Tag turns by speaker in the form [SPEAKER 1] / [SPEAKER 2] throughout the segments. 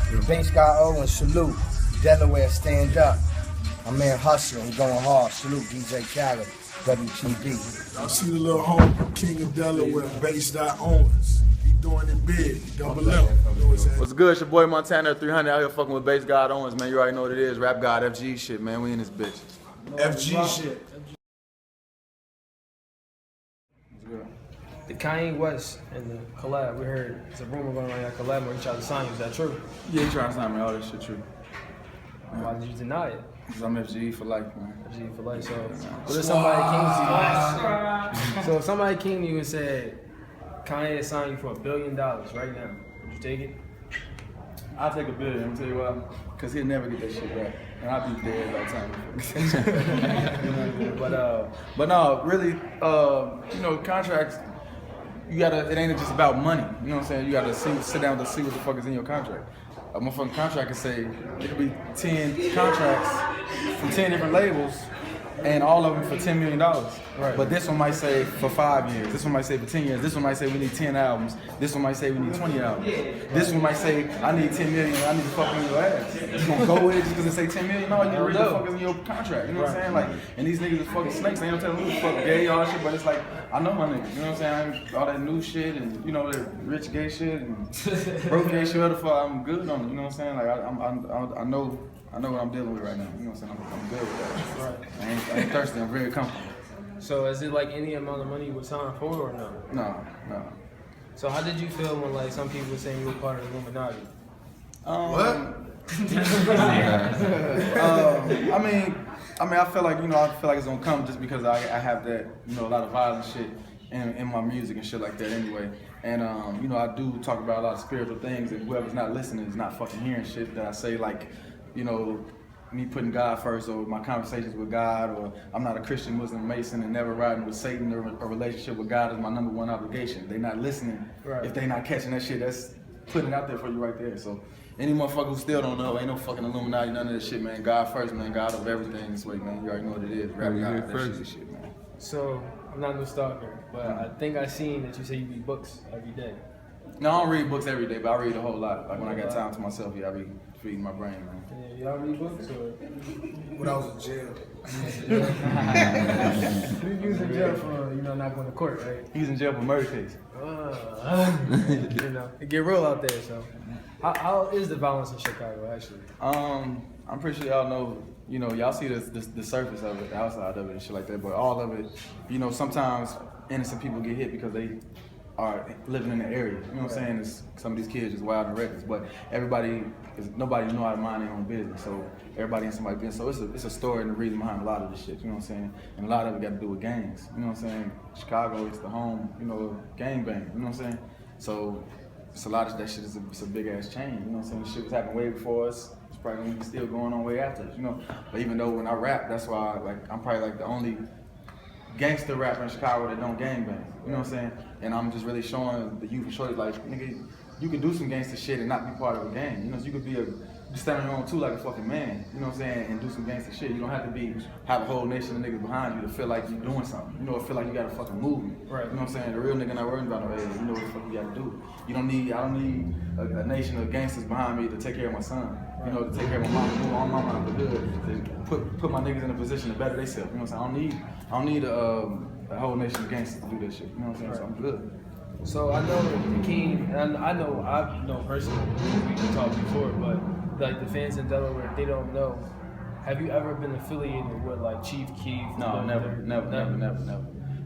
[SPEAKER 1] Djbasedgodowens, salute. Delaware, stand up. My man hustling, going hard. Salute DJ Khaled, WTB.
[SPEAKER 2] I see the little homie, King of Delaware, Djbasedgodowens. He doing it big, double up.
[SPEAKER 3] What's good? It's your boy Montana 300 out here fucking with Djbasedgodowens, man. You already know what it is. Rap God, FG shit, man. We in this bitch.
[SPEAKER 2] FG shit.
[SPEAKER 4] The Kanye West and the collab, we heard it's a rumor going around that collab where he tried to sign you. Is that true?
[SPEAKER 3] Yeah, he trying to sign me. All this shit true.
[SPEAKER 4] Why did you deny it?
[SPEAKER 3] Because I'm FG for life, man.
[SPEAKER 4] FG for life. So, what if somebody came to you? So, if somebody came to you and said, Kanye is signing you for $1 billion right now, would you take it?
[SPEAKER 3] I'll take $1 billion, I'm tell you why. Because he'll never get that shit back. And I'll be dead by the time. But no, really, you know, contracts, you gotta, it ain't just about money. You know what I'm saying? You gotta sit down to see what the fuck is in your contract. A motherfucking contract can say, it could be 10 contracts from 10 different labels, and all of them for $10 million.
[SPEAKER 4] Right.
[SPEAKER 3] But this one might say for 5 years, this one might say for 10 years, this one might say we need 10 albums, this one might say we need 20 albums. This one might say, I need 10 million, I need to fuck in your ass. You gonna go with it just because it say 10 million? No, you need to read the fuck is in your contract, you know what I'm saying? Like, and these niggas is fucking snakes, they don't tell them who the fuck gay all shit, but it's like, I know my niggas, you know what I'm saying? All that new shit and, you know, that rich gay shit and broke gay shit, whatever the fuck, I'm good on it, you know what I'm saying? Like, I know what I'm dealing with right now. You know what I'm saying? I'm good with that.
[SPEAKER 4] Right.
[SPEAKER 3] I ain't thirsty. I'm very comfortable.
[SPEAKER 4] So is it like any amount of money you would sign for or no?
[SPEAKER 3] No.
[SPEAKER 4] So how did you feel when like some people were saying you were part of the Illuminati?
[SPEAKER 3] I feel like, you know, I feel like it's gonna come just because I have that, you know, a lot of violent shit in my music and shit like that anyway. And you know, I do talk about a lot of spiritual things, and whoever's not listening is not fucking hearing shit that I say, like, you know, me putting God first, or my conversations with God, or I'm not a Christian Muslim Mason and never riding with Satan, or a relationship with God is my #1 obligation. They not listening.
[SPEAKER 4] Right.
[SPEAKER 3] If they not catching that shit, that's putting it out there for you right there. So any motherfucker who still don't know, ain't no fucking Illuminati, none of that shit, man. God first, man. God over everything this way, man. You already know what it is. Rap God, that shit, man.
[SPEAKER 4] So I'm not no stalker, but I think I seen that you say you read books every day.
[SPEAKER 3] No, I don't read books every day, but I read a whole lot. Like when I got time to myself, yeah, I be feeding my brain, man.
[SPEAKER 4] Yeah, y'all read books or?
[SPEAKER 2] When I was in jail.
[SPEAKER 4] You was in jail for, you know, not going to court, right?
[SPEAKER 3] He was in jail for murder case.
[SPEAKER 4] You know, it get real out there. So, how is the violence in Chicago actually?
[SPEAKER 3] I'm pretty sure y'all know. You know, y'all see the surface of it, the outside of it, and shit like that. But all of it, you know, sometimes innocent people get hit because they are living in the area. You know what I'm saying? It's, some of these kids just wild and reckless, but nobody know how to mind their own business. So everybody in somebody's business. So it's a story and the reason behind a lot of this shit. You know what I'm saying? And a lot of it got to do with gangs. You know what I'm saying? Chicago is the home, you know, gang bang. You know what I'm saying? So it's a lot of that shit. It's a big ass chain. You know what I'm saying? This shit was happening way before us. It's probably gonna be still going on way after us. You know. But even though when I rap, that's why I'm probably like the only gangster rapper in Chicago that don't gangbang. You know what I'm saying? And I'm just really showing the youth and shorties like, nigga, you can do some gangster shit and not be part of a gang. You know, so you could be stand on your own too like a fucking man. You know what I'm saying? And do some gangster shit. You don't have to have a whole nation of niggas behind you to feel like you're doing something. You know, feel like you got a fucking movement.
[SPEAKER 4] Right.
[SPEAKER 3] You know what I'm saying? The real nigga not worrying about no age. You know what the fuck you gotta do. I don't need a nation of gangsters behind me to take care of my son. You know, to take care of my mom, my mom for good. To put my niggas in a position to better themselves. You know what I'm saying? I don't need a whole nation of gangsters to do this shit. You know what I'm saying? Right. So I'm good.
[SPEAKER 4] So I know King, and I know personally, we talked before, but like the fans in Delaware, they don't know. Have you ever been affiliated with like Chief Keef?
[SPEAKER 3] No, never.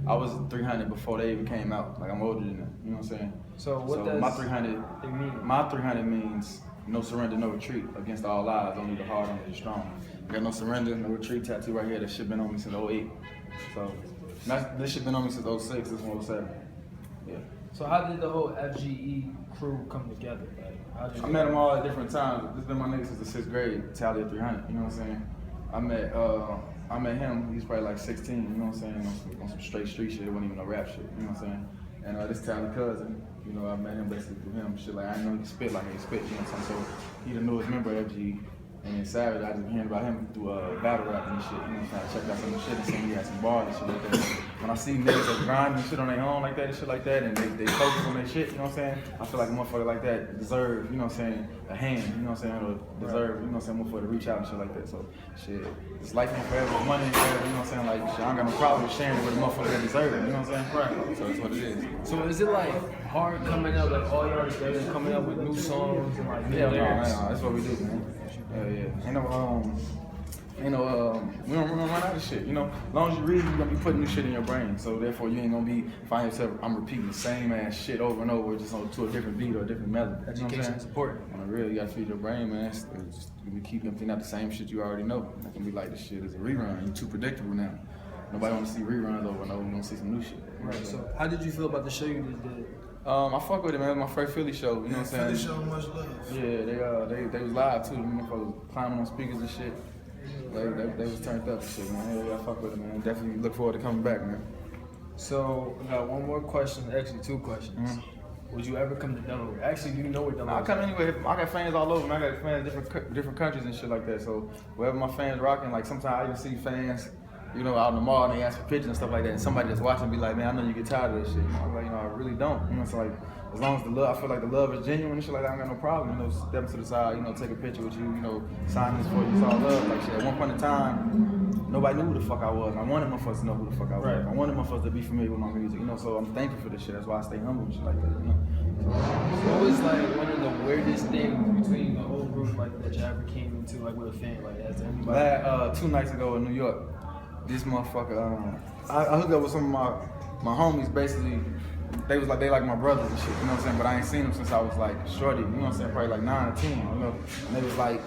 [SPEAKER 3] I was 300 before they even came out. Like I'm older than them. You know what I'm saying?
[SPEAKER 4] So what does
[SPEAKER 3] my 300
[SPEAKER 4] mean?
[SPEAKER 3] My 300 means no surrender, no retreat. Against all odds, only the hard, only the strong. I got no surrender, no retreat tattoo right here. That shit been on me since 08. So this shit been on me since 06. This one 07. Yeah.
[SPEAKER 4] So how did the whole FGE crew come together? Like,
[SPEAKER 3] I met them all at different times. This been my nigga since the 6th grade, Tally at 300, you know what I'm saying? I met him, he's probably like 16, you know what I'm saying, on some straight street shit, it wasn't even no rap shit, you know what I'm saying? And this Tally cousin, you know, I met him basically through him, shit like, I didn't know he could spit like he spit, you know what I'm saying? So he the newest member of FGE. And then Savage, I just been hearing about him through battle rap and shit, you know what I'm saying? I checked out some of the shit and seen he had some bars and shit like that. when I see niggas that grind and shit on their own like that and shit like that, and they focus on their shit, you know what I'm saying? I feel like a motherfucker like that deserve, you know what I'm saying, a hand, you know what I'm saying, or deserve, you know what I'm saying, motherfucker to reach out and shit like that. So, shit, it's life ain't forever, money ain't forever, you know what I'm saying? Like, shit, I ain't got no problem with sharing it with a motherfucker that deserve it, you know what I'm saying? Right. So that's what it is.
[SPEAKER 4] So is it like hard coming up, like all y'all together coming up with new songs and like new lyrics?
[SPEAKER 3] No, that's what we do, man. Yeah. We don't run out of shit, you know. As long as you read, you're gonna be putting new shit in your brain. So therefore, you ain't gonna be find yourself. I'm repeating the same ass shit over and over, just to a different beat or a different melody.
[SPEAKER 4] Education is important.
[SPEAKER 3] On the real, you gotta feed your brain, man. We keep emptying out the same shit you already know. It can be like this shit is a rerun. You're too predictable now. Nobody wanna see reruns over and over. We wanna see some new shit.
[SPEAKER 4] Right. So how did you feel about the show you just did?
[SPEAKER 3] I fuck with it, man. It was my first Philly show. You know what I'm saying?
[SPEAKER 2] Philly show, much love.
[SPEAKER 3] Yeah, they was live too. Them motherfuckers climbing on speakers and shit. They was turned up and shit, man. Yeah, I fuck with it, man. Definitely look forward to coming back, man.
[SPEAKER 4] So I got one more question, actually 2 questions. Mm-hmm. Would you ever come to Delaware? Actually, do you know where Delaware is?
[SPEAKER 3] I come anywhere. I got fans all over, man. I got fans in different countries and shit like that. So wherever my fans rocking, like sometimes I even see fans, you know, out in the mall and they ask for pictures and stuff like that. And somebody that's watching be like, man, I know you get tired of this shit. I'm like, I really don't. You know, it's like, as long as the love, I feel like the love is genuine and shit like that, I don't got no problem. You know, step to the side, you know, take a picture with you, you know, sign this for you. It's all love. Like shit. At one point in time, nobody knew who the fuck I was. I wanted motherfuckers to know who the fuck I was. Right. I wanted motherfuckers to be familiar with my music, you know. So I'm thankful for this shit. That's why I stay humble and shit like that, you know.
[SPEAKER 4] What was like one of the weirdest things between the whole group like that you ever came into like with a fan like that?
[SPEAKER 3] Anybody? 2 nights ago in New York, this motherfucker, I hooked up with some of my homies. Basically, they like my brothers and shit, you know what I'm saying? But I ain't seen them since I was like shorty, you know what I'm saying? Probably like 9 or 10, you know. And they was like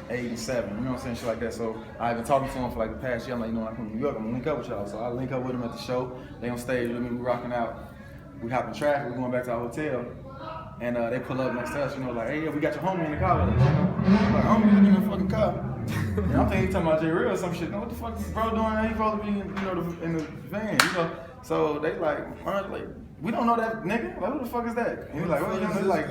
[SPEAKER 3] 8 and 7, you know what I'm saying? Shit like that. So I've been talking to them for like the past year. I'm like, you know, when I come to New York, I'm gonna link up with y'all. So I link up with them at the show. They on stage with me, we rocking out. We hop in traffic, we going back to our hotel. And they pull up next to us, you know, like, hey, yeah, we got your homie in the car with us, you know. I'm like, homie, look in the fucking car. And I'm thinking he's talking about J Real or some shit. No, what the fuck is bro doing? He supposed to be, in the van, you know. So they like, we don't know that nigga. Like, who the fuck is that? And he's like, well, you know, they're like,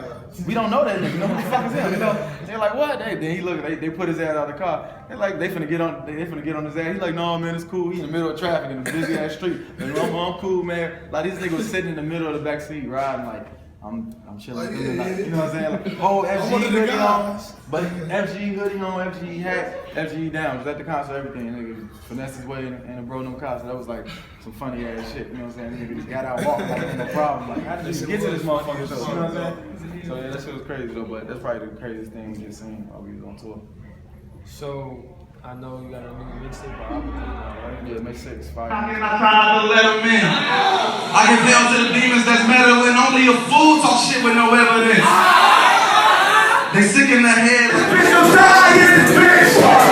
[SPEAKER 3] we don't know that nigga. You know, who the fuck is him? You know. They're like, what? Then he look, they put his ass out of the car. They're like, they finna get on his ass. He's like, no man, it's cool. He in the middle of traffic in a busy ass street. And I'm cool, man. Like this nigga was sitting in the middle of the back seat riding like. I'm chilling, like, you know what I'm saying? Like, whole FG hoodie on, but FG hoodie on, FG hat, FG down. Was at the concert, everything. Nigga finessed his way in a bro no car. So that was like some funny ass shit. You know what I'm saying? Nigga just got out walking like ain't no problem. Like how did you get to this motherfucker show? You know what I'm saying? So yeah, that shit was crazy though. But that's probably the craziest thing we just seen while we was on tour.
[SPEAKER 4] So I know you got a new mixtape by right?
[SPEAKER 3] Yeah, mixtape is fire.
[SPEAKER 5] I try not to let them in. I can tell to the demons that's meddling, only a fool talk shit with no evidence. They sick in the head. Bitch, I'm tired of this bitch.